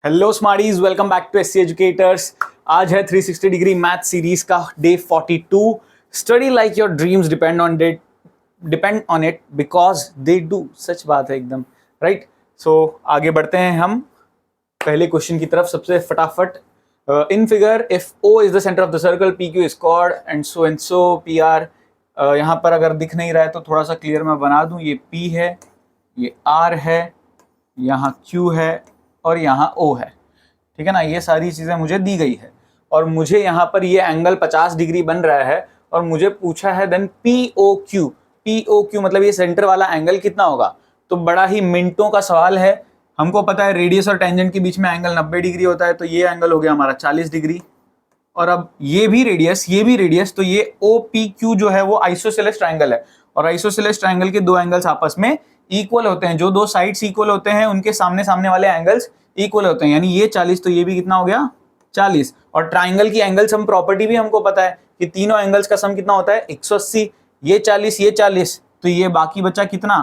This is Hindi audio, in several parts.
Hello smarties, welcome back to SC educators. आज है 360 डिग्री मैथ सीरीज का day 42। Study like your dreams depend on it because they do. सच बात है एकदम, राइट। सो आगे बढ़ते हैं हम पहले क्वेश्चन की तरफ सबसे फटाफट। In figure if O is the centre of the circle, PQ is chord and so PR। यहाँ पर अगर दिख नहीं रहा है तो थोड़ा सा क्लियर मैं बना दूं। ये P है, ये R है, यहाँ Q है और यहाँ O है। ठीक है ना, ये सारी चीजें मुझे दी गई है और मुझे यहाँ पर ये एंगल 50 डिग्री बन रहा है और मुझे पूछा है देन POQ मतलब ये सेंटर वाला एंगल कितना होगा। तो बड़ा ही मिनटों का सवाल है। हमको पता है रेडियस और टेंजेंट के बीच में एंगल 90 डिग्री होता है, तो ये एंगल हो गया हमारा 40 डिग्री। और अब ये भी रेडियस, तो ये OPQ जो है वो आइसोसेलेस ट्रायंगल है और आइसोसेलेस ट्रायंगल के दो एंगल्स आपस में इक्वल होते हैं। जो दो साइड्स इक्वल होते हैं उनके सामने सामने वाले एंगल्स इक्वल होते हैं, यानी ये 40 तो ये भी कितना हो गया 40। और ट्राइंगल की एंगल सम प्रॉपर्टी भी हमको पता है कि तीनों एंगल्स का सम कितना होता है 180। ये 40 तो ये बाकी बचा कितना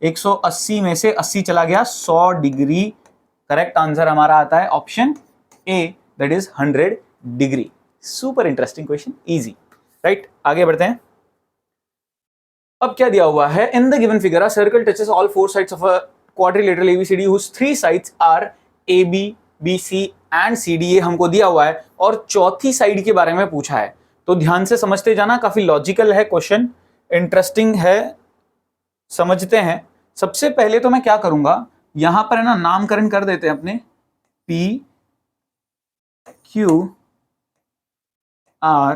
180 में से 80 चला गया 100 डिग्री। करेक्ट आंसर हमारा आता है option A, that is 100 degree. Super interesting question, easy, right. आगे बढ़ते हैं। अब क्या दिया हुआ है, इन the given figure a circle touches all four sides of a quadrilateral ABCD whose three sides are AB, BC and CD। ये हमको दिया हुआ है और चौथी साइड के बारे में पूछा है, तो ध्यान से समझते जाना। काफी लॉजिकल है क्वेश्चन, इंटरेस्टिंग है, समझते हैं। सबसे पहले तो मैं क्या करूंगा, यहां पर है ना नामकरण कर देते हैं अपने P, Q, R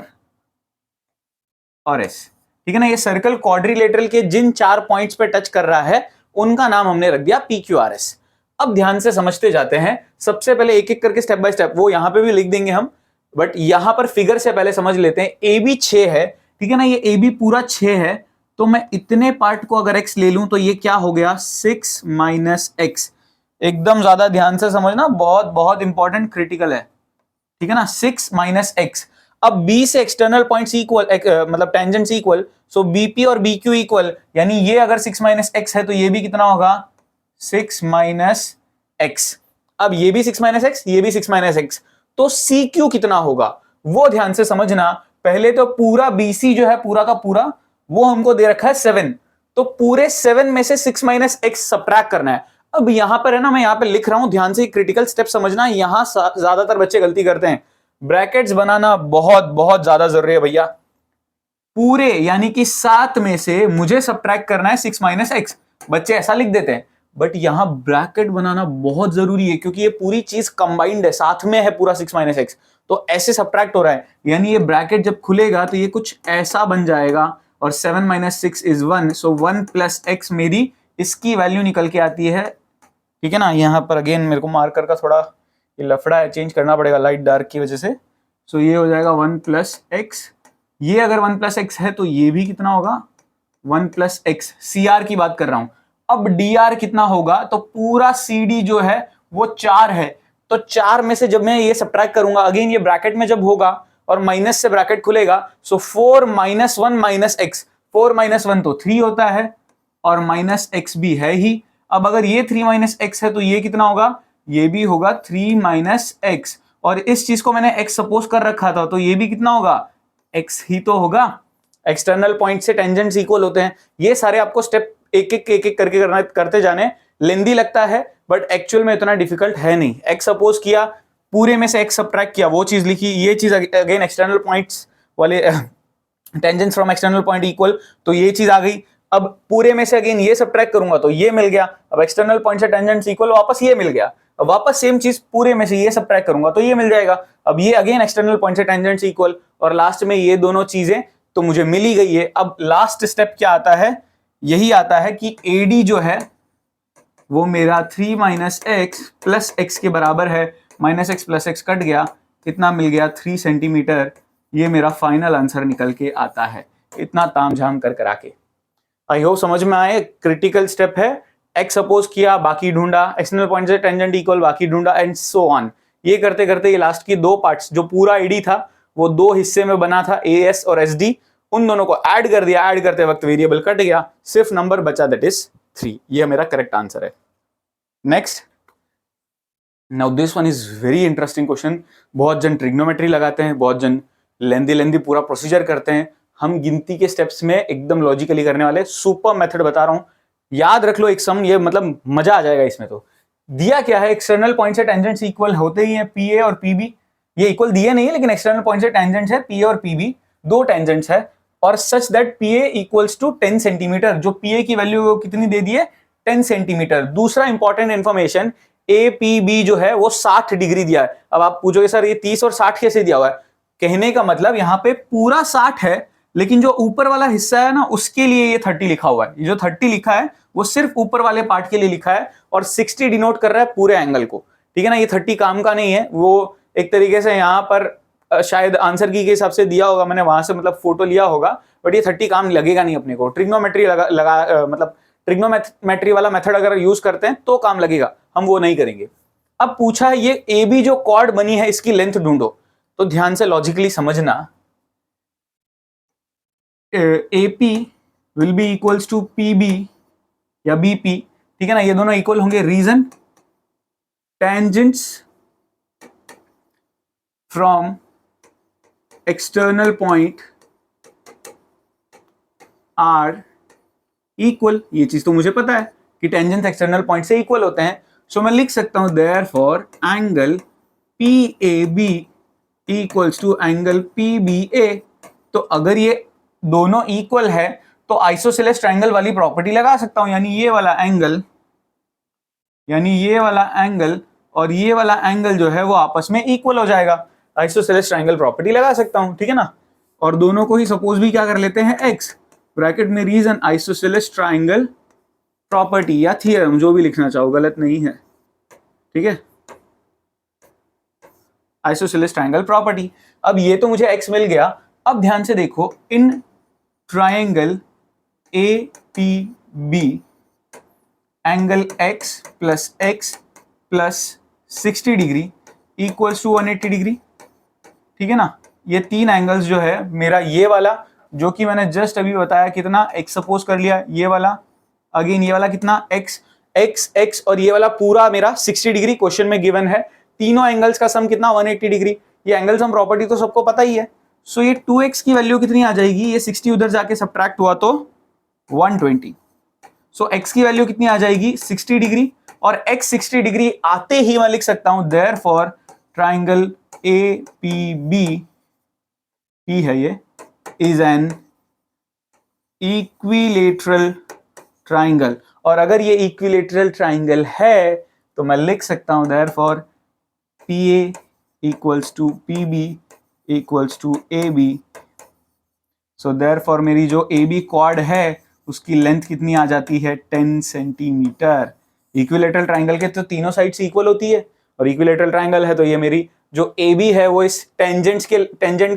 और S। ठीक है ना, ये सर्कल क्वाड्रिलेटरल के जिन 4 पॉइंट्स पे टच कर रहा है उनका नाम हमने रख दिया PQRS। अब ध्यान से समझते जाते हैं। सबसे पहले एक एक करके स्टेप बाय स्टेप, वो यहां पे भी लिख देंगे हम, बट यहां पर फिगर से पहले समझ लेते हैं। AB 6 है, ठीक है ना, ये AB पूरा 6 है, तो मैं इतने पार्ट को अगर x ले लूं तो ये क्या हो गया 6 माइनस x। एकदम ज्यादा ध्यान से समझना, बहुत बहुत इंपॉर्टेंट क्रिटिकल है। ठीक है ना, 6 माइनस x। अब B से एक्सटर्नल पॉइंट्स इक्वल, मतलब टेंजेंट्स इक्वल, सो BP और BQ इक्वल, यानी ये अगर 6 माइनस x है तो ये भी कितना होगा 6 माइनस x। अब ये भी 6 माइनस x, ये भी 6 माइनस x, तो CQ कितना होगा वो ध्यान से समझना। पहले तो पूरा BC जो है पूरा का पूरा वो हमको दे रखा है 7, तो पूरे 7 में से 6 माइनस x सब्ट्रैक्ट करना है। अब यहां पर है ना, मैं यहां पे लिख रहा हूं, ध्यान से क्रिटिकल स्टेप समझना। यहां ज्यादातर बच्चे गलती करते हैं, ब्रैकेट्स बनाना बहुत बहुत ज्यादा जरूरी है भैया। पूरे यानी कि 7 में से मुझे सब्ट्रैक्ट करना है 6 माइनस एक्स, बच्चे ऐसा लिख देते हैं, बट यहां ब्रैकेट बनाना बहुत जरूरी है क्योंकि ये पूरी चीज कंबाइंड है, साथ में है पूरा 6 माइनस एक्स, तो ऐसे सब्ट्रैक्ट हो रहा है। यानी ये ब्रैकेट जब खुलेगा तो ये कुछ ऐसा बन जाएगा और 7 minus 6 is 1, so 1 plus x मेरी इसकी वैल्यू निकल के आती है। ठीक है ना, यहां पर अगेन मेरे को मार्कर का थोड़ा ये लफड़ा है, चेंज करना पड़ेगा लाइट डार्क की वजह से। सो ये हो जाएगा 1 प्लस एक्स। ये अगर 1 प्लस एक्स है तो ये भी कितना होगा 1 प्लस एक्स। CR की बात कर रहा हूं। अब DR कितना होगा, तो पूरा CD जो है वो 4 है, तो 4 में से जब मैं ये सब्ट्रैक्ट करूंगा, अगेन ये ब्रैकेट में जब होगा और माइनस से ब्रैकेट खुलेगा, सो 4 माइनस 1 माइनस एक्स। 4 माइनस 1 तो 3 होता है और माइनस एक्स भी है ही। अब अगर ये 3 माइनस एक्स है तो ये कितना होगा, ये भी होगा 3 माइनस एक्स। और इस चीज को मैंने x सपोज कर रखा था, तो ये भी कितना होगा x ही तो होगा। एक्सटर्नल पॉइंट से टेंजेंट्स इक्वल होते हैं। ये सारे आपको स्टेप एक एक करके करते जाने, लेंदी लगता है बट एक्चुअल में इतना डिफिकल्ट है नहीं। x सपोज किया, पूरे में से x सब्ट्रैक्ट किया, वो चीज लिखी, ये चीज अगेन एक्सटर्नल पॉइंट्स वाले tangents from external point equal, तो ये चीज आ गई। अब पूरे में से अगेन ये सब्ट्रैक्ट करूंगा तो ये मिल गया। अब एक्सटर्नल पॉइंट से टेंजेंट्स इक्वल, वापस ये मिल गया। अब वापस सेम चीज पूरे में से ये सब्ट्रैक्ट करूंगा तो ये मिल जाएगा। अब ये अगेन एक्सटर्नल पॉइंट से टेंजेंट्स इक्वल और लास्ट में ये दोनों चीजें तो मुझे मिल ही गई है। अब लास्ट स्टेप क्या आता है, यही आता है कि AD जो है वो मेरा 3 माइनस एक्स प्लस एक्स के बराबर है। Minus x plus x cut गया, कितना मिल गया 3 सेंटीमीटर। ये मेरा फाइनल आंसर निकल के आता है, इतना तामझाम कर करा के। आई होप समझ में आए। क्रिटिकल स्टेप है, x सपोज किया, बाकी ढूंढा, एक्सटर्नल पॉइंट से टेंजेंट इक्वल, बाकी ढूंढा एंड सो ऑन। ये करते करते ये लास्ट की दो पार्ट्स, जो पूरा AD था वो 2 हिस्से में बना था, AS और SD, उन दोनों को ऐड कर दिया। ऐड करते वक्त वेरिएबल कट गया, सिर्फ नंबर बचा, दैट इज 3। ये मेरा करेक्ट आंसर है। Next, now this one is very interesting question. बहुत जन ट्रिग्नोमेट्री लगाते हैं, बहुत जन लेंदी पूरा प्रोसीजर करते हैं। हम गिनती के स्टेप्स में एकदम लॉजिकली करने वाले, सुपर मेथड बता रहा हूं, याद रख लो एक सम, ये मतलब मजा आ जाएगा इसमें। तो दिया क्या है, एक्सटर्नल पॉइंट से टेंजेंट्स इक्वल होते ही हैं, पी ए और पी बी। ये इक्वल दिए नहीं है, लेकिन एक्सटर्नल पॉइंट से टेंजेंट्स है पी ए और पी बी, दो टेंजेंट्स है, और such that P A equals to 10 centimetre. जो पी ए की वैल्यू कितनी दे दी है, 10 सेंटीमीटर। दूसरा important information, A P B जो है वो 60 डिग्री दिया है। अब आप पूछोगे सर ये 30 और 60 कैसे दिया हुआ है? कहने का मतलब यहां पे पूरा 60 है, लेकिन जो ऊपर वाला हिस्सा है ना, उसके लिए ये 30 लिखा हुआ है। ये जो 30 लिखा है वो सिर्फ ऊपर वाले पार्ट के लिए लिखा है, और 60 डिनोट कर रहा है पूरे एंगल को। ठीक है ना, ये 30 काम का नहीं है। वो एक तरीके से यहां पर शायद आंसर की के हिसाब से दिया होगा, मैंने वहां से मतलब फोटो लिया होगा, बट ये 30 काम लगेगा नहीं अपने को। ट्रिग्नोमेट्री मतलब ट्रिग्नोमेट्री वाला मेथड अगर यूज करते हैं तो काम लगेगा, हम वो नहीं करेंगे। अब पूछा है ये ए बी जो कॉर्ड बनी है इसकी लेंथ ढूंढो। तो ध्यान से लॉजिकली समझना, AP will be equals to PB या BP। ठीक है ना, ये दोनों इक्वल होंगे। Reason, tangents from external point are equal. ये चीज तो मुझे पता है कि टेंजेंट एक्सटर्नल पॉइंट से इक्वल होते हैं। सो मैं लिख सकता हूं therefore angle PAB equals to angle PBA। तो अगर ये दोनों इक्वल है तो आइसोसेलेस ट्रायंगल वाली प्रॉपर्टी लगा सकता हूं, यानी ये वाला एंगल और ये वाला एंगल जो है वो आपस में इक्वल हो जाएगा। आइसोसेलेस ट्रायंगल प्रॉपर्टी लगा सकता हूं, ठीक है ना। और दोनों को ही सपोज भी क्या कर लेते हैं, x ब्रैकेट में रीजन आइसोसेलेस ट्रायंगल प्रॉपर्टी या थियरम, जो भी लिखना चाहो, गलत नहीं है। ठीक है, आइसोसेलेस ट्रायंगल प्रॉपर्टी। अब ये तो मुझे x मिल गया। अब ध्यान से देखो, in triangle APB angle x plus 60 degree equals to 180 degree. ठीक है ना, ये तीन एंगल्स जो है, मेरा ये वाला जो कि मैंने जस्ट अभी बताया कितना x सपोज कर लिया, ये वाला अगेन, ये वाला कितना x और ये वाला पूरा मेरा 60 डिग्री क्वेश्चन में गिवन है। तीनों एंगल्स का सम कितना, 180 डिग्री। ये एंगल सम प्रॉपर्टी तो सबको पता ही है। सो ये 2x की वैल्यू कितनी आ जाएगी, ये 60 उधर जाके सब्ट्रैक्ट हुआ तो 120। सो x की वैल्यू कितनी आ जाएगी, 60 डिग्री। और x 60 डिग्री आते ही मैं लिख सकता हूं देयरफॉर ट्राइंगल APB ही है ये, इज एन इक्विलेटरल ट्राइंगल। और अगर ये इक्विलेटरल ट्राइंगल है तो मैं लिख सकता हूं therefore PA equals to PB equals to AB। So therefore मेरी जो AB क्वाड है उसकी लेंथ कितनी आ जाती है, 10 सेंटीमीटर। इक्विलेटरल ट्राइंगल के तो तीनों साइड से इक्वल होती है, और इक्विलेटरल ट्राइंगल है तो ये मेरी जो AB है वो इस टेंजेंट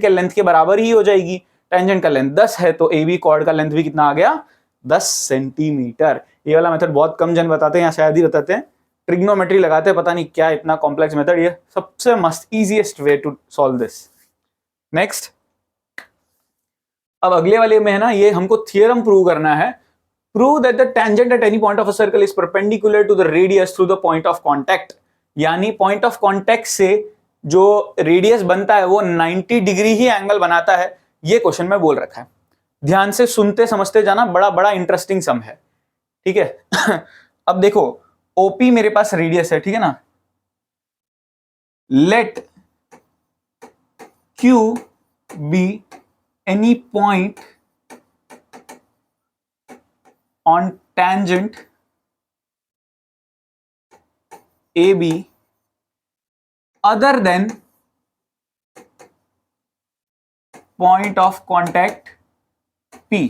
के लेंथ के बराबर ही हो जाएगी। टेंजेंट का लेंथ 10 है तो AB क्वाड का लेंथ भी कितना आ गया, 10 सेंटीमीटर। ये वाला मेथड बहुत कम जन बताते हैं या शायद ही बताते हैं, ट्रिग्नोमेट्री लगाते हैं, पता नहीं क्या इतना कॉम्प्लेक्स मेथड। ये सबसे मस्त easiest way to solve this. Next, अब अगले वाले में है ना, ये हमको थियरम प्रूव करना है। Prove that the tangent at any point of a circle is perpendicular to the radius through the point of contact. यानी पॉइंट ऑफ कांटेक्ट से जो रेडियस बनता है वो 90 डिग्री ही एंगल बनाता है। ये क्वेश्चन में बोल रखा है, ध्यान से सुनते समझते जाना, बड़ा बड़ा इंटरेस्टिंग सम है। ठीक है अब देखो, OP मेरे पास रेडियस है, ठीक है ना। Let Q be any point on tangent AB other than point of contact P।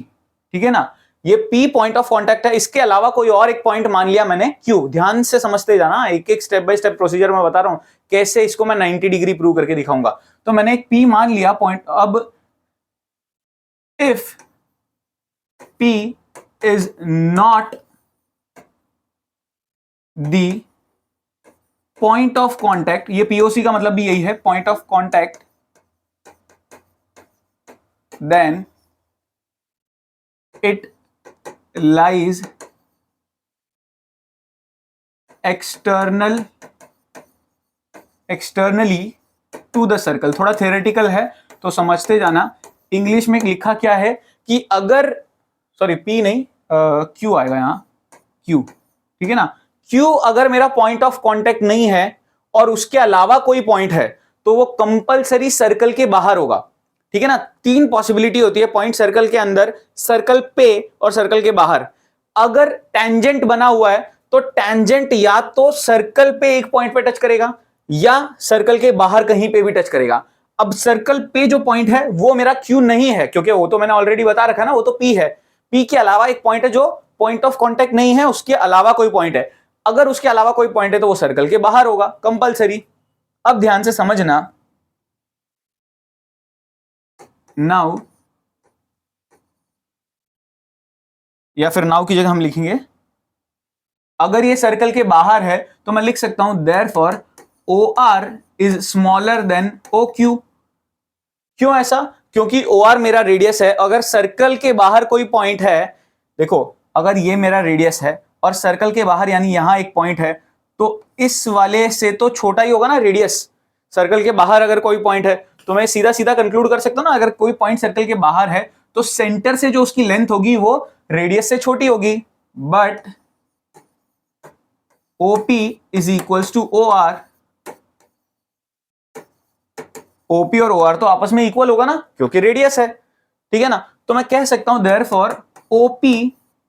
ठीक है ना, ये P पॉइंट ऑफ कांटेक्ट है, इसके अलावा कोई और एक पॉइंट मान लिया मैंने Q। ध्यान से समझते जाना, एक एक स्टेप बाय स्टेप प्रोसीजर में बता रहा हूं कैसे इसको मैं 90 डिग्री प्रूव करके दिखाऊंगा। तो मैंने एक P मान लिया पॉइंट। अब if P is not the point of contact, ये POC का मतलब भी यही है, point of contact, then it lies external externally to the circle. थोड़ा थ्योरेटिकल है तो समझते जाना। इंग्लिश में लिखा क्या है कि अगर, सॉरी पी नहीं, क्यू आएगा यहाँ, क्यू, ठीक है ना। क्यू अगर मेरा पॉइंट ऑफ कांटेक्ट नहीं है और उसके अलावा कोई पॉइंट है तो वो कंपलसरी सर्कल के बाहर होगा, ठीक है ना। तीन पॉसिबिलिटी होती है पॉइंट सर्कल के अंदर, सर्कल पे और सर्कल के बाहर। अगर टेंजेंट बना हुआ है तो टेंजेंट या तो सर्कल पे एक पॉइंट पे टच करेगा या सर्कल के बाहर कहीं पे भी टच करेगा। अब सर्कल पे जो पॉइंट है वो मेरा क्यू नहीं है, क्योंकि वो तो मैंने ऑलरेडी बता रखा ना, वो तो पी है। पी के अलावा एक पॉइंट है जो पॉइंट ऑफ कांटेक्ट नहीं है, उसके अलावा कोई पॉइंट है। अगर उसके अलावा कोई पॉइंट है तो वो सर्कल के बाहर होगा कंपलसरी। अब ध्यान से समझना, नाउ, या फिर नाउ की जगह हम लिखेंगे, अगर ये सर्कल के बाहर है तो मैं लिख सकता हूं therefore O R is smaller than O Q. क्यों ऐसा? क्योंकि ओ आर मेरा रेडियस है। अगर सर्कल के बाहर कोई पॉइंट है, देखो अगर ये मेरा रेडियस है और सर्कल के बाहर यानी यहां एक पॉइंट है, तो इस वाले से तो छोटा ही होगा ना रेडियस। सर्कल के बाहर अगर कोई पॉइंट है तो मैं सीधा सीधा कंक्लूड कर सकता हूं ना, अगर कोई पॉइंट सर्कल के बाहर है तो सेंटर से जो उसकी लेंथ होगी वो रेडियस से छोटी होगी। But OP is equals to OR। OP और OR तो आपस में इक्वल होगा ना, क्योंकि रेडियस है, ठीक है ना। तो मैं कह सकता हूं therefore OP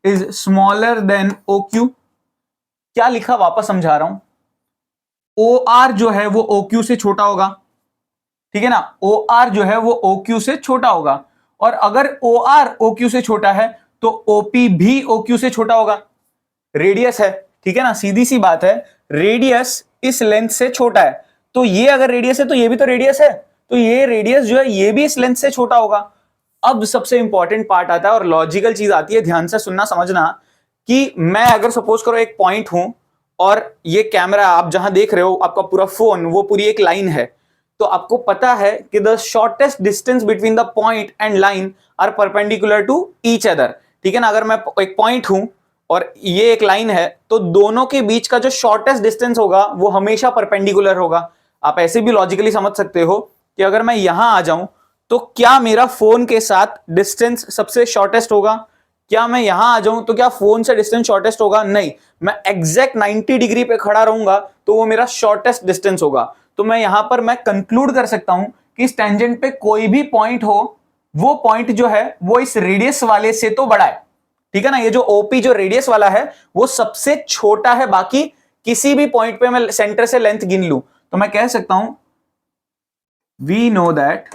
is smaller then OQ। क्या लिखा, वापस समझा रहा हूं। OR जो है वो OQ से छोटा होगा, ठीक है ना। OR जो है वो OQ से छोटा होगा, और अगर OR OQ से छोटा है तो OP भी OQ से छोटा होगा। रेडियस है, ठीक है ना, सीधी सी बात है। रेडियस इस लेंथ से छोटा है, तो ये अगर रेडियस है तो ये भी तो रेडियस है, तो ये रेडियस जो है ये भी इस लेंथ से छोटा होगा। अब सबसे इंपॉर्टेंट पार्ट आता है और लॉजिकल चीज आती है, ध्यान से सुनना समझना, कि मैं अगर सपोज करो एक पॉइंट हूं और ये कैमरा आप जहां देख रहे हो, आपका पूरा फोन, वो पूरी एक लाइन है, तो आपको पता है कि the shortest distance between the point and line are perpendicular to each other, ठीक है ना। अगर मैं एक पॉइंट हूं और ये एक लाइन है तो दोनों के बीच का जो शॉर्टेस्ट डिस्टेंस होगा वो हमेशा परपेंडिकुलर होगा। आप ऐसे भी लॉजिकली समझ सकते हो कि अगर मैं यहां आ जाऊं तो क्या मेरा फोन के साथ डिस्टेंस सबसे शॉर्टेस्ट होगा? क्या मैं यहां आ जाऊं तो क्या फोन से डिस्टेंस शॉर्टेस्ट होगा? नहीं, मैं एग्जैक्ट 90 डिग्री पे खड़ा रहूंगा तो वो मेरा शॉर्टेस्ट डिस्टेंस होगा। तो मैं यहां पर मैं कंक्लूड कर सकता हूं कि इस टेंजेंट पे कोई भी पॉइंट हो, वो पॉइंट जो है वो इस रेडियस वाले से तो बड़ा है, ठीक है ना। ये जो OP जो रेडियस वाला है वो सबसे छोटा है, बाकी किसी भी पॉइंट पे मैं सेंटर से लेंथ गिन लूं तो मैं कह सकता हूं we know that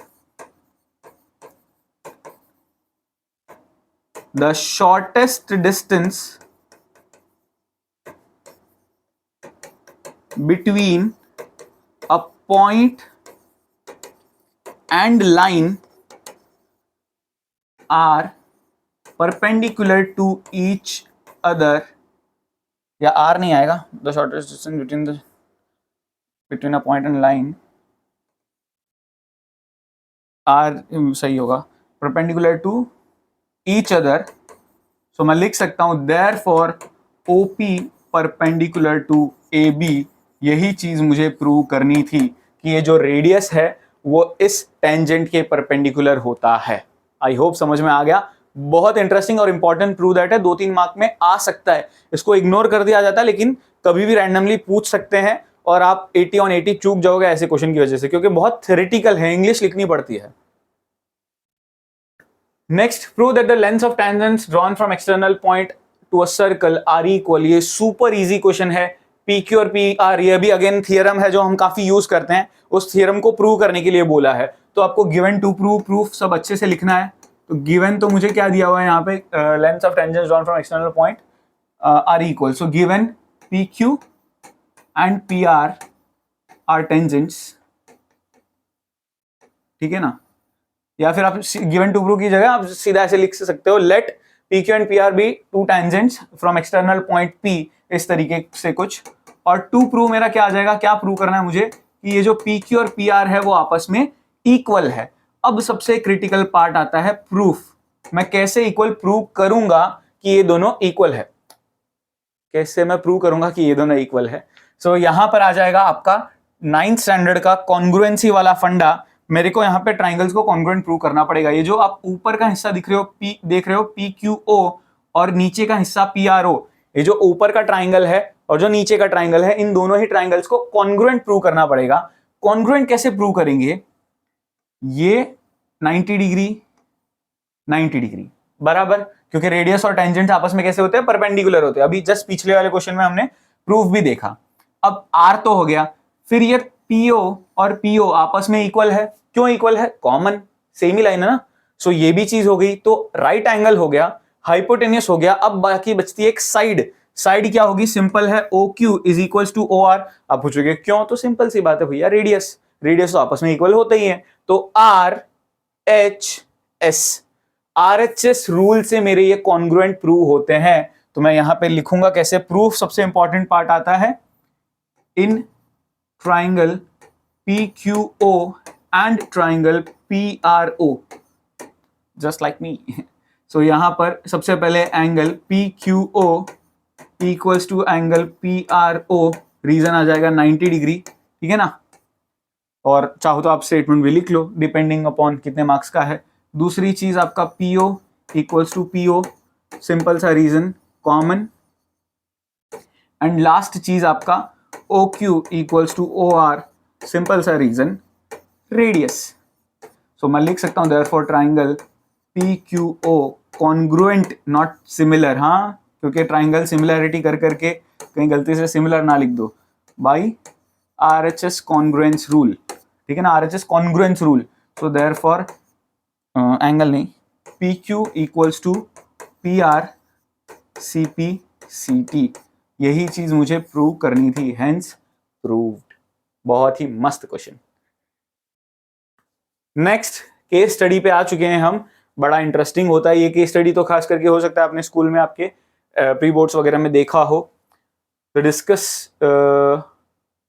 the shortest distance between a point and line are perpendicular to each other, या आर नहीं आएगा, the shortest distance between a point and line are, सही होगा, perpendicular to each other. So मैं लिख सकता हूं therefore OP perpendicular to AB। यही चीज मुझे प्रूव करनी थी कि ये जो रेडियस है वो इस टेंजेंट के परपेंडिकुलर होता है। आई होप समझ में आ गया। बहुत इंटरेस्टिंग और इंपॉर्टेंट प्रूव दैट है, 2-3 मार्क में आ सकता है। इसको इग्नोर कर दिया जाता है, लेकिन कभी भी रैंडमली पूछ सकते हैं और आप 80 on 80 चूक जाओगे ऐसे क्वेश्चन की वजह से, क्योंकि बहुत थ्योरेटिकल है, इंग्लिश लिखनी पड़ती है। Next, prove that the lengths of tangents drawn from external point to a circle are equal. ये सुपर इजी क्वेश्चन है। PQ और PR, ये भी अगेन थियरम है जो हम काफी यूज करते हैं। उस थियरम को प्रूव करने के लिए बोला है, तो आपको गिवन टू प्रूव प्रूफ सब अच्छे से लिखना है। तो गिवन तो मुझे क्या दिया हुआ है यहाँ पे, length of tangents drawn from external point are equal. So given PQ and PR are tangents, ठीक है ना। या फिर आप गिवन टू प्रूव की जगह आप सीधा ऐसे लिख सकते हो, let PQ and PR be two tangents from external point P, इस तरीके से कुछ। और टू प्रूव मेरा क्या आ जाएगा, क्या प्रूव करना है मुझे कि ये जो PQ और PR है वो आपस में इक्वल है। अब सबसे क्रिटिकल पार्ट आता है प्रूफ। मैं कैसे इक्वल प्रूव करूंगा कि ये दोनों इक्वल है, कैसे मैं प्रूव करूंगा कि ये दोनों इक्वल है। सो यहां पर आ जाएगा आपका 9th स्टैंडर्ड का कॉन्ग्रुएंसी वाला फंडा, मेरे को यहाँ पे ट्राइंगल्स को कॉन्ग्रुएंट प्रूव करना पड़ेगा। ये जो आप ऊपर का हिस्सा दिख रहे हो पी, देख रहे हो PQO, और नीचे का हिस्सा PRO, ये जो ऊपर का ट्राइंगल है और जो नीचे का ट्राइंगल है, इन दोनों ही ट्राइंगल्स को कॉन्ग्रुएंट प्रूव करना पड़ेगा। कॉन्ग्रुएंट कैसे प्रूव करेंगे? ये 90 डिग्री 90 डिग्री बराबर, क्योंकि रेडियस और टेंजेंट आपस में कैसे होते हैं? परपेंडिकुलर होते हैं। अभी जस्ट पिछले वाले क्वेश्चन में हमने प्रूफ भी देखा। अब R तो हो गया, फिर ये PO और PO आपस में इक्वल है। क्यों इक्वल है? कॉमन, सेम ही लाइन है ना। सो ये भी चीज हो गई, तो राइट एंगल हो गया, हाइपोटेन्यूस हो गया। अब बाकी बचती है एक साइड। साइड क्या होगी? सिंपल है, OQ is equal to OR। आप पूछोगे क्यों? तो सिंपल सी बात है भैया, रेडियस रेडियस तो आपस में इक्वल होते ही है। तो RHS, RHS रूल से मेरे ये कॉन्ग्रुएंट प्रूव होते हैं। तो मैं यहां पे लिखूंगा कैसे प्रूफ। सबसे इंपॉर्टेंट पार्ट आता है, in triangle PQO and triangle PRO, just like me. So यहां पर सबसे पहले angle PQO equals to angle PRO, reason आ जाएगा 90 डिग्री, ठीक है ना। और चाहो तो आप स्टेटमेंट भी लिख लो, डिपेंडिंग अपॉन कितने मार्क्स का है। दूसरी चीज आपका PO equals to PO, simple सा रीजन, कॉमन। एंड लास्ट चीज आपका OQ equals to OR, simple सा रीजन, रेडियस। सो मैं लिख सकता हूं therefore triangle PQO congruent not similar, हाँ, क्योंकि ट्राइंगल सिमिलरिटी कर करके कहीं गलती से सिमिलर ना लिख दो, बाई RHS कॉन्ग्रुएंस रूल, ठीक है ना, RHS congruence rule. So therefore angle नहीं, PQ equals to PR CP CT, यही चीज मुझे प्रूव करनी थी, हेंस प्रूव्ड। बहुत ही मस्त क्वेश्चन। नेक्स्ट केस स्टडी पे आ चुके हैं हम। बड़ा इंटरेस्टिंग होता है ये केस स्टडी, तो खास करके हो सकता है आपने स्कूल में आपके प्री बोर्ड्स वगैरह में देखा हो। तो discus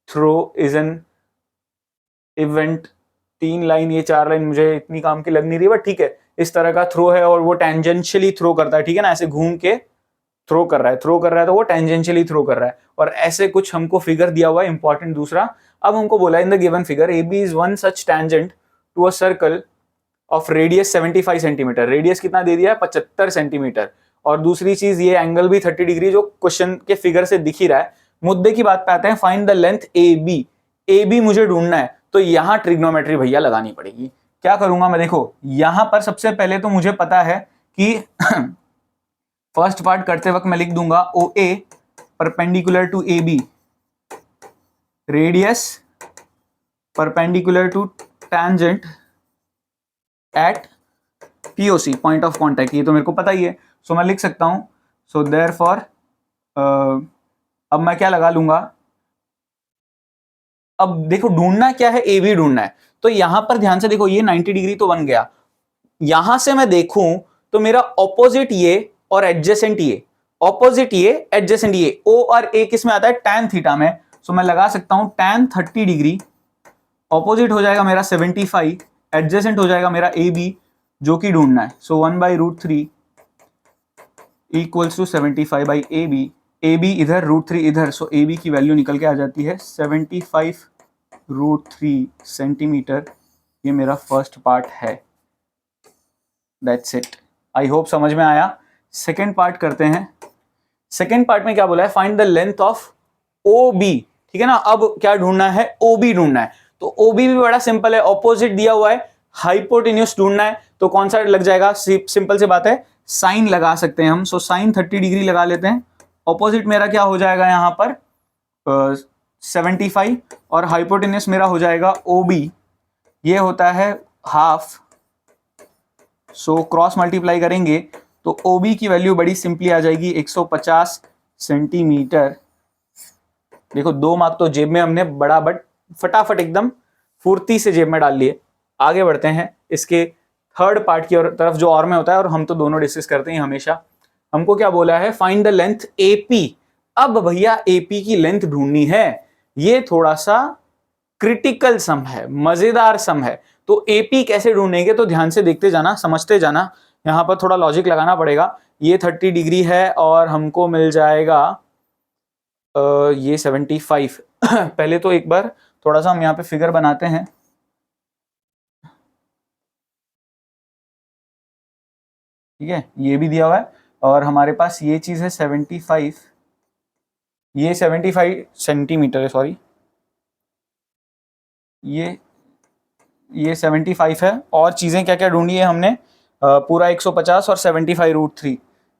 throw is an event, 3 line, ये 4 लाइन मुझे इतनी काम की लग नहीं रही, बट ठीक है, इस तरह का थ्रो है और वो टेंजेंशियली थ्रो करता है, ठीक है ना, ऐसे घूम के थ्रो कर रहा है तो वो टेंजेंशियली थ्रो कर रहा है। और ऐसे कुछ हमको फिगर दिया हुआ है इंपॉर्टेंट। दूसरा, अब हमको बोला in the given figure AB is one such tangent to a circle of radius 75 centimetre. Radius कितना दे दिया है? 75 सेंटीमीटर। और दूसरी चीज, ये एंगल भी 30 डिग्री, जो क्वेश्चन के फिगर से दिख ही रहा है। मुद्दे की बात पे आते हैं, find the length AB। AB मुझे ढूंढना है, तो यहां ट्रिग्नोमेट्री भैया लगानी पड़ेगी। क्या करूंगा मैं? देखो यहां पर सबसे पहले तो मुझे पता है कि फर्स्ट पार्ट करते वक्त मैं लिख दूंगा OA perpendicular to AB, radius perpendicular to tangent at POC, point of contact, ये तो मेरे को पता ही है। सो मैं लिख सकता हूं, सो देयरफॉर अब मैं क्या लगा लूंगा, अब देखो ढूंढना क्या है? AB ढूंढना है। तो यहां पर ध्यान से देखो, ये 90 डिग्री तो बन गया। यहां से मैं देखूं तो मेरा ऑपोजिट ये और एडजेसेंट ये, ऑपोजिट ये एडजेसेंट ये, O और A किस में आता है? टैन थीटा में। सो मैं लगा सकता हूं टैन 30 डिग्री, ऑपोजिट हो जाएगा मेरा 75, एडजेसेंट हो जाएगा मेरा AB, जो कि ढूंढना है। So 1/√3 equals to 75 by AB। AB इधर, √3 इधर, सो AB की वैल्यू निकल के आ जाती है 75√3 सेंटीमीटर। ये मेरा फर्स्ट पार्ट है। That's it. आई होप समझ में आया। सेकेंड पार्ट करते हैं। सेकेंड पार्ट में क्या बोला है? Find the length of OB, ठीक है ना। अब क्या ढूंढना है? OB ढूंढना है। तो OB भी बड़ा सिंपल है, ऑपोजिट दिया हुआ है, हाइपोटेन्यूस ढूंढना है, तो कौन सा लग जाएगा? सिंपल सी बात है, साइन लगा सकते हैं हम। सो साइन 30 डिग्री लगा लेते हैं। ऑपोजिट मेरा क्या हो जाएगा यहां पर? 75, और हाइपोटेन्यूस मेरा हो जाएगा OB, ये होता है हाफ। सो क्रॉस मल्टीप्लाई करेंगे तो OB की वैल्यू बड़ी सिंपली आ जाएगी 150 सेंटीमीटर। देखो 2 मार्क तो जेब में हमने बड़ा बट फटाफट एकदम फुर्ती से जेब में डाल लिए। आगे बढ़ते हैं इसके थर्ड पार्ट की तरफ, जो और में होता है, और हम तो दोनों डिस्कस करते हैं हमेशा। हमको क्या बोला है? Find the length AP। अब भैया AP की लेंथ ढूंढनी है। ये थोड़ा सा क्रिटिकल सम है, मजेदार सम है। तो AP कैसे ढूंढेंगे? तो ध्यान से देखते जाना, समझते जाना। यहां पर थोड़ा लॉजिक लगाना पड़ेगा। ये 30 डिग्री है और हमको मिल जाएगा ये 75। पहले तो एक बार थोड़ा सा हम यहाँ पे फिगर बनाते हैं। ठीक है, ये भी दिया हुआ है और हमारे पास ये चीज है 75, ये 75 सेंटीमीटर है, सॉरी ये 75 है। और चीजें क्या क्या ढूंढी है हमने, पूरा 150 और 75√3,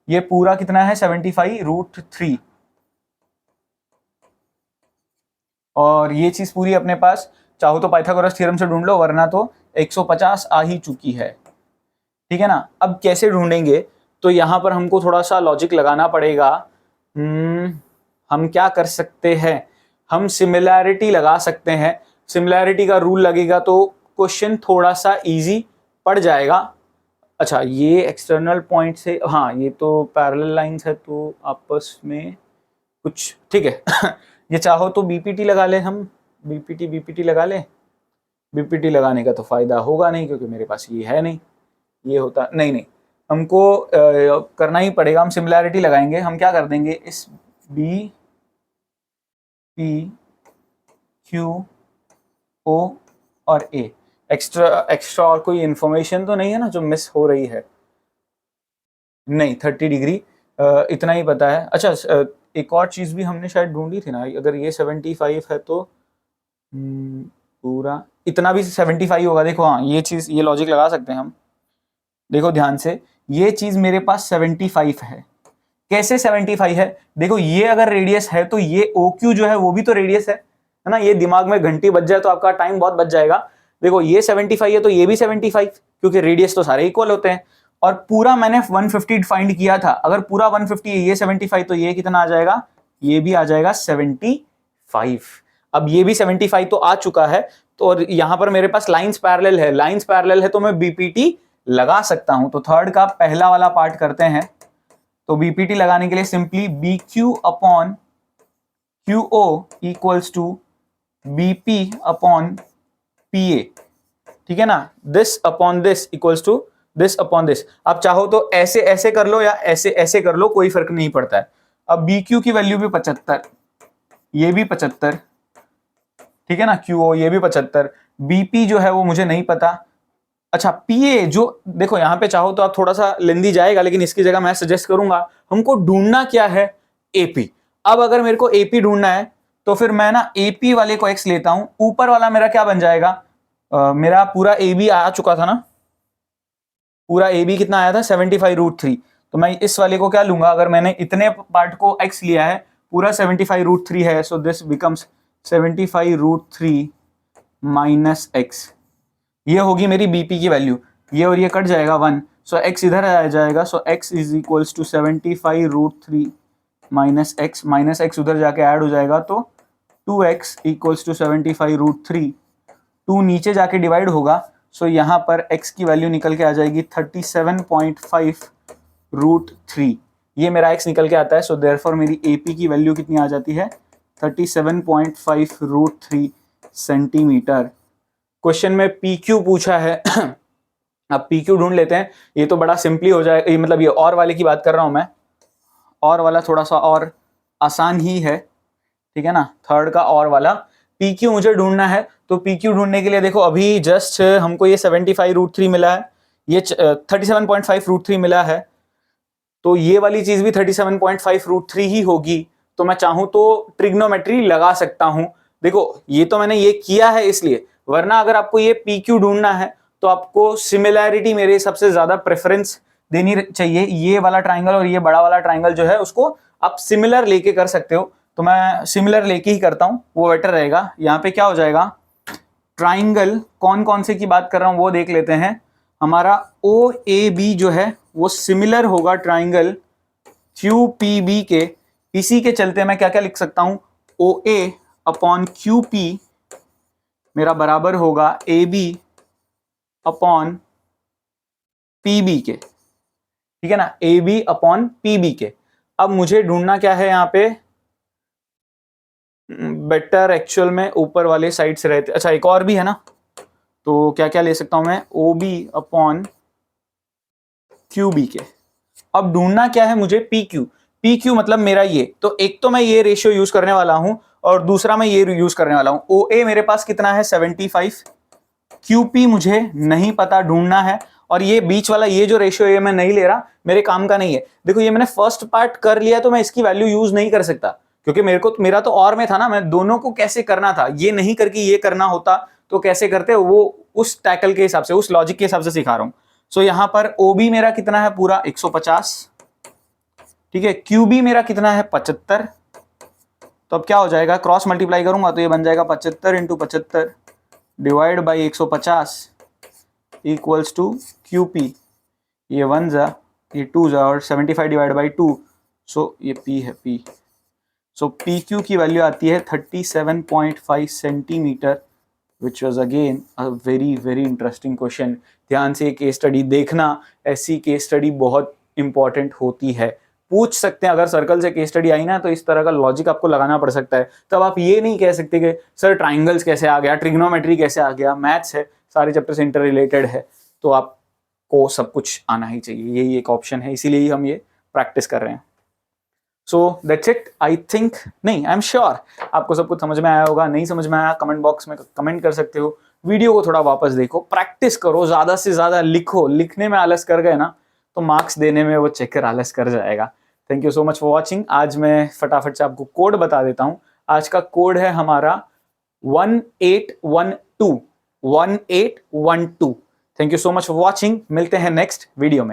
ये पूरा कितना है 75√3, और ये चीज पूरी अपने पास, चाहो तो पाइथागोरस थ्योरम से ढूंढ लो, वरना तो 150 आ ही चुकी है। ठीक है ना। अब कैसे ढूंढेंगे, तो यहां पर हमको थोड़ा सा लॉजिक लगाना पड़ेगा। हम क्या कर सकते हैं, हम सिमिलैरिटी लगा सकते हैं। सिमिलैरिटी का रूल लगेगा तो क्वेश्चन थोड़ा सा इजी पड़ जाएगा। अच्छा, ये एक्सटर्नल पॉइंट से, हाँ ये तो पैरेलल लाइंस है तो आपस में कुछ, ठीक है ये चाहो तो बीपीटी लगा ले, हम बीपीटी लगा ले। बीपीटी लगाने का तो फायदा होगा नहीं क्योंकि मेरे पास ये है नहीं, ये होता नहीं, हमको करना ही पड़ेगा, हम सिमिलैरिटी लगाएंगे। हम क्या कर देंगे, इस बी पी क्यू ओ और ए, एक्स्ट्रा और कोई इंफॉर्मेशन तो नहीं है ना जो मिस हो रही है, नहीं 30 डिग्री इतना ही पता है। अच्छा, एक और चीज भी हमने शायद ढूंढी थी ना, अगर ये 75 है तो पूरा इतना भी 75 होगा। देखो हाँ, ये चीज, ये लॉजिक लगा सकते हैं हम। देखो ध्यान से, ये चीज मेरे पास 75 है। कैसे 75 है, देखो ये अगर रेडियस है तो ये ओ क्यू जो है वो भी तो रेडियस है ना। ये दिमाग में घंटी बज जाए तो आपका टाइम बहुत बच जाएगा। देखो ये 75 है तो ये भी 75, क्योंकि रेडियस तो सारे इक्वल होते हैं। और पूरा मैंने 150 फाइंड किया था, अगर पूरा 150 है, ये 75, तो ये कितना आ जाएगा, ये भी आ जाएगा 75। अब ये भी 75 तो आ चुका है, तो और यहां पर मेरे पास लाइंस पैरेलल है, लाइंस पैरेलल है तो मैं बीपीटी लगा सकता हूं। तो थर्ड का पहला वाला पार्ट करते हैं। तो बीपीटी लगाने के लिए simply B Q upon Q O equals to BP upon P A. ठीक है ना, this upon this equals to this upon this. आप चाहो तो ऐसे ऐसे कर लो या ऐसे ऐसे कर लो, कोई फर्क नहीं पड़ता है। अब बी क्यू की वैल्यू भी 75, ये भी 75, ठीक है ना, क्यू ओ ये भी 75, बीपी जो है वो मुझे नहीं पता। अच्छा, पीए जो, देखो यहां पे चाहो तो आप थोड़ा सा लेंदी जाएगा, लेकिन इसकी जगह मैं सजेस्ट करूंगा हमको ढूंढना क्या है, एपी। अब अगर मेरे को एपी ढूंढना है तो फिर मैं ना एपी वाले को एक्स लेता हूं, ऊपर वाला मेरा क्या बन जाएगा, मेरा पूरा ए बी आ चुका था ना, पूरा ए बी कितना आया था 75√3। तो मैं इस वाले को क्या लूंगा, अगर मैंने इतने पार्ट को एक्स लिया है, पूरा 75√3 है, so this becomes 75√3 minus x. ये होगी मेरी बीपी की वैल्यू, ये और ये कट जाएगा 1, सो एक्स इधर आ जाएगा। So x is equals to 75√3 minus x उधर जाके ऐड हो जाएगा, तो 2x इक्वल्स टू 75√3। 2 नीचे जाके डिवाइड होगा, सो यहाँ पर x की वैल्यू निकल के आ जाएगी 37.5√3। ये मेरा x निकल के आता है। सो देयरफॉर मेरी AP की वैल्यू कितनी आ जाती है, 37.5√3 सेंटीमीटर। क्वेश्चन में PQ पूछा है अब PQ ढूंढ लेते हैं। ये तो बड़ा सिंपली हो जाएगा, मतलब ये और वाले की बात कर रहा हूं मैं, और वाला थोड़ा सा और आसान ही है, ठीक है ना। थर्ड का और वाला PQ मुझे ढूंढना है, तो PQ ढूंढने के लिए देखो अभी जस्ट हमको ये 75√3 मिला है, ये 37.5√3 मिला है, तो ये वाली चीज भी 37.5√3 ही होगी। तो मैं चाहूं तो ट्रिग्नोमेट्री लगा सकता हूं। देखो ये तो मैंने ये किया है इसलिए, वरना अगर आपको ये PQ ढूंढना है तो आपको सिमिलैरिटी मेरे सबसे ज्यादा प्रेफरेंस देनी चाहिए। ये वाला ट्राइंगल और ये बड़ा वाला ट्राइंगल जो है उसको आप सिमिलर लेके कर सकते हो, तो मैं सिमिलर लेके ही करता हूं, वो बेटर रहेगा। यहाँ पे क्या हो जाएगा, ट्राइंगल कौन कौन से की बात कर रहा हूं वो देख लेते हैं। हमारा ओ ए बी जो है वो सिमिलर होगा ट्राइंगल क्यू पी बी के। इसी के चलते मैं क्या क्या लिख सकता हूं, O A upon Q P मेरा बराबर होगा A B upon P B के, ठीक है ना, A B upon P B के। अब मुझे ढूंढना क्या है यहाँ पे, बेटर एक्चुअल में ऊपर वाले साइड से रहते। अच्छा एक और भी है ना, तो क्या क्या ले सकता हूं मैं, O B upon Q B के। अब ढूंढना क्या है मुझे, पी क्यू। पी क्यू मतलब मेरा ये, तो एक तो मैं ये रेशियो यूज करने वाला हूं, और दूसरा मैं ये यूज करने वाला हूं। OA मेरे पास कितना है 75, QP मुझे नहीं पता, ढूंढना है। और ये बीच वाला ये जो रेशियो ये मैं नहीं ले रहा, मेरे काम का नहीं है। देखो ये मैंने फर्स्ट पार्ट कर लिया तो मैं इसकी वैल्यू यूज नहीं कर सकता, क्योंकि मेरा तो और में था ना, मैं दोनों को कैसे करना था, ये नहीं करके ये करना होता तो कैसे करते, वो उस टैकल के हिसाब से, उस लॉजिक के हिसाब से सिखा रहा हूं। सो यहां पर OB मेरा कितना है पूरा 150, ठीक है। QB मेरा कितना है 75। तो अब क्या हो जाएगा, क्रॉस मल्टीप्लाई करूंगा तो ये बन जाएगा 75 into 75 divide by 150 equals to QP। ये 1 जा, ये 2 जा, और 75 डिवाइड बाई 2, सो ये P है P। सो PQ की वैल्यू आती है 37.5 centimetre, which was again a very very interesting question. ध्यान से केस स्टडी देखना, ऐसी केस स्टडी बहुत इंपॉर्टेंट होती है। पूछ सकते हैं, अगर सर्कल से केस स्टडी आई ना तो इस तरह का लॉजिक आपको लगाना पड़ सकता है। तब आप ये नहीं कह सकते कि सर ट्राइंगल्स कैसे आ गया, ट्रिग्नोमेट्री कैसे आ गया, मैथ्स है, सारे चैप्टर से इंटर रिलेटेड है, तो आपको सब कुछ आना ही चाहिए। यही एक ऑप्शन है, इसीलिए ही हम ये प्रैक्टिस कर रहे हैं। So that's it, I think, नहीं आई एम श्योर आपको सब कुछ समझ में आया होगा। नहीं समझ में आया कमेंट बॉक्स में कमेंट कर सकते हो। वीडियो को थोड़ा वापस देखो, प्रैक्टिस करो, ज्यादा से ज्यादा लिखो। लिखने में आलस कर गए ना तो मार्क्स देने में वो चेकर आलस कर जाएगा। Thank you so much for watching. आज मैं फटाफट से आपको कोड बता देता हूं। आज का कोड है हमारा 1812। 1812। Thank you so much for watching, मिलते हैं नेक्स्ट वीडियो में।